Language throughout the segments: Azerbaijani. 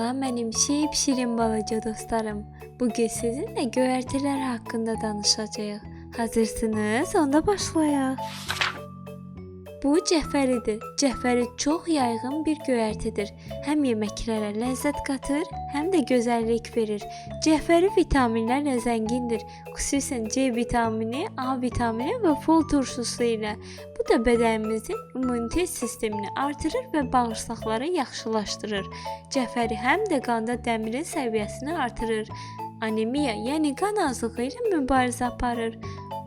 Merhaba, mənim şirin balaca dostlarım. Bugün sizinle göyərtilər haqqında danışacağıq. Hazırsınız? Onda başlayaq. Bu cəfəridir. Cəfəri çox yayğın bir göyərtidir. Həm yeməklərə ləzzət qatır, həm də gözəllik verir. Cəfəri vitaminlərlə zəngindir. Xüsusən C vitamini, A vitamini və fol turşusu ilə. Bu da bədənimizin immunitet sistemini artırır və bağırsaqları yaxşılaşdırır. Cəfəri həm də qanda dəmirin səviyyəsini artırır. Anemiya, yəni qan azlığı ilə mübarizə aparır.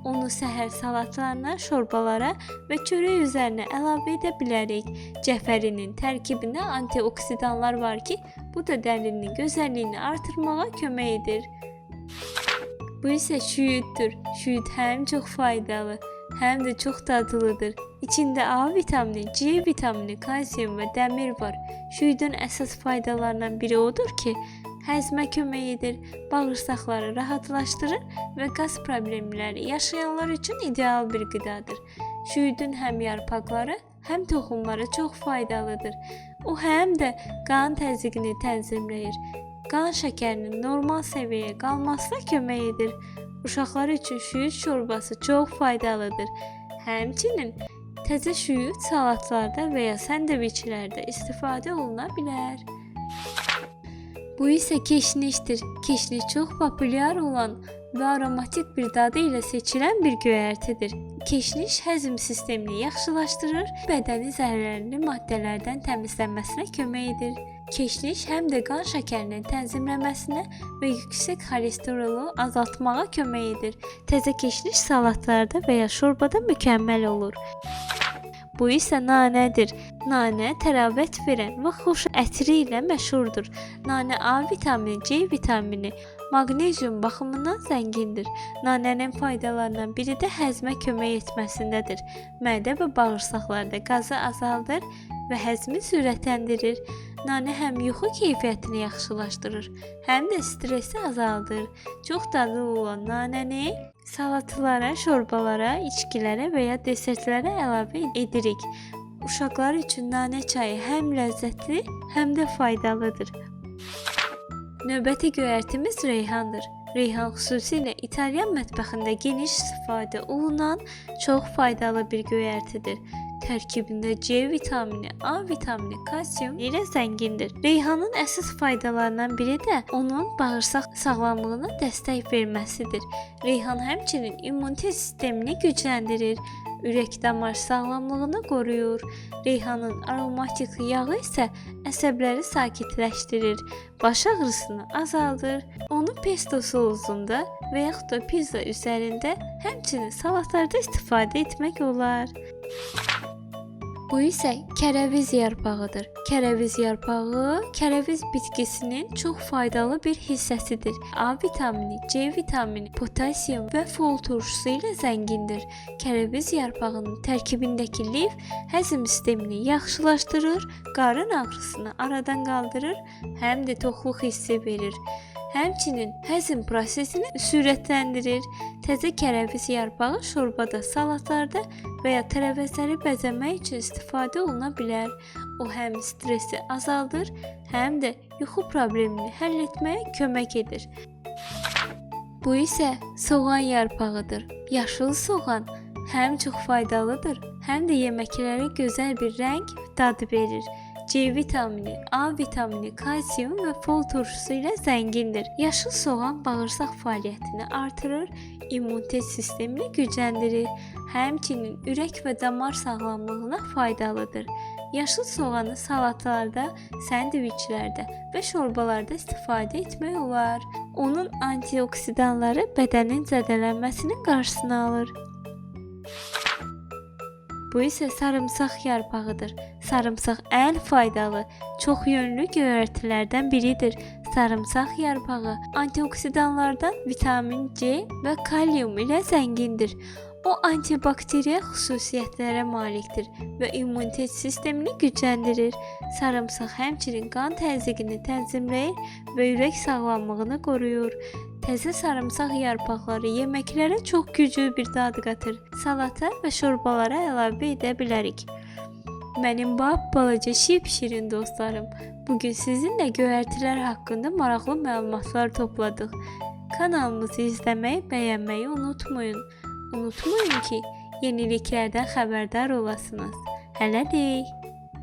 Onu səhər salatlarına, şorbalara və çörək üzərinə əlavə edə bilərik. Cəfərinin tərkibində antioksidanlar var ki, bu da dərinin gözəlliyini artırmağa kömək edir. Bu isə şüyüddür. Şüyüd həm çox faydalı, həm də çox dadlıdır. İçində A vitamini, C vitamini, kalsium və dəmir var. Şüyüdün əsas faydalarından biri odur ki, həzmə kömək edir, bağırsaqları rahatlaşdırır və qaz problemləri yaşayanlar üçün ideal bir qidadır. Şüyüdün həm yarpaqları, həm toxumları çox faydalıdır. O həm də qan təzyiqini tənzimləyir. Qan şəkərinin normal səviyyəyə qalmasına kömək edir. Uşaqlar üçün şüyüd şorbası çox faydalıdır. Həmçinin təzə şüyüd salatlarda və ya səndviçlərdə istifadə oluna bilər. Bu isə keşnişdir. Keşniş çox populyar olan və aromatik bir dadı ilə seçilən bir göyərtidir. Keşniş həzm sistemini yaxşılaşdırır, bədənin zəhərli maddələrdən təmizlənməsinə kömək edir. Keşniş həm də qan şəkərinin tənzimləməsinə və yüksək xolesterolu azaltmağa kömək edir. Təzə keşniş salatlarda və ya şorbada mükəmməl olur. Bu isə nanədir. Nanə təravət verən və xoş ətri ilə məşhurdur. Nanə A vitamini, C vitamini, maqnezium baxımından zəngindir. Nanənin faydalarından biri də həzmə kömək etməsindədir. Mədə və bağırsaqlarda qazı azaldır və həzmi sürətləndirir. Nanə həm yuxu keyfiyyətini yaxşılaşdırır, həm də stressi azaldır. Çox dadlı olan nanəni salatlara, şorbalara, içkilərə və ya desertlərə əlavə edirik. Uşaqlar üçün nanə çayı həm ləzzətli, həm də faydalıdır. Növbəti göyərtimiz reyhandır. Reyhan xüsusilə İtalyan mətbəxində geniş istifadə olunan çox faydalı bir göyərtidir. Tərkibində C vitamini, A vitamini, kalsium ilə zəngindir. Reyhanın əsas faydalarından biri də onun bağırsaq sağlamlığına dəstək verməsidir. Reyhan həmçinin immunitet sistemini gücləndirir, ürək-damar sağlamlığını qoruyur. Reyhanın aromatik yağı isə əsəbləri sakitləşdirir, baş ağrısını azaldır. Onu pesto sosunda və yaxud da pizza üzərində, həmçinin salatlarda istifadə etmək olar. Bu isə kərəviz yarpağıdır. Kərəviz yarpağı kərəviz bitkisinin çox faydalı bir hissəsidir. A vitamini, C vitamini, potassium və fol turşusu ilə zəngindir. Kərəviz yarpağının tərkibindəki lif həzm sistemini yaxşılaşdırır, qarın ağrısını aradan qaldırır, həm də toxluq hissi verir. Həmçinin həzm prosesini sürətləndirir. Təzə kərəviz yarpağı şorbada, salatlarda və ya tərəvəzləri bəzəmək üçün istifadə oluna bilər. O həm stressi azaldır, həm də yuxu problemini həll etməyə kömək edir. Bu isə soğan yarpağıdır. Yaşıl soğan həm çox faydalıdır, həm də yeməklərə gözəl bir rəng, dad verir. C vitamini, A vitamini, kalsium və fol turşusu ilə zəngindir. Yaşıl soğan bağırsaq fəaliyyətini artırır, immunitet sistemini gücləndirir, həmçinin ürək və damar sağlamlığına faydalıdır. Yaşıl soğanı salatlarda, səndviçlərdə və şorbalarda istifadə etmək olar. Onun antioksidanları bədənin zədələnməsinin qarşısını alır. Bu isə sarımsaq yarpağıdır. Sarımsaq ən faydalı, çox yönlü göyərtilərdən biridir. Sarımsaq yarpağı antioksidanlardan vitamin C və kalium ilə zəngindir. O antibakteriya xüsusiyyətlərə malikdir və immunitet sistemini gücləndirir. Sarımsaq həmçinin qan təzyiqini tənzimləyir və ürək sağlamlığını qoruyur. Təzə sarımsaq yarpaqları yeməklərə çox güclü bir dad qatır. Salata və şorbalara əlavə edə bilərik. Mənim balaca şirin dostlarım, bugün sizinlə göyərtilər haqqında maraqlı məlumatlar topladıq. Kanalımızı izləməyi, bəyənməyi unutmayın. Unutmayın ki, yeniliklərdən xəbərdar olasınız. Hələlik.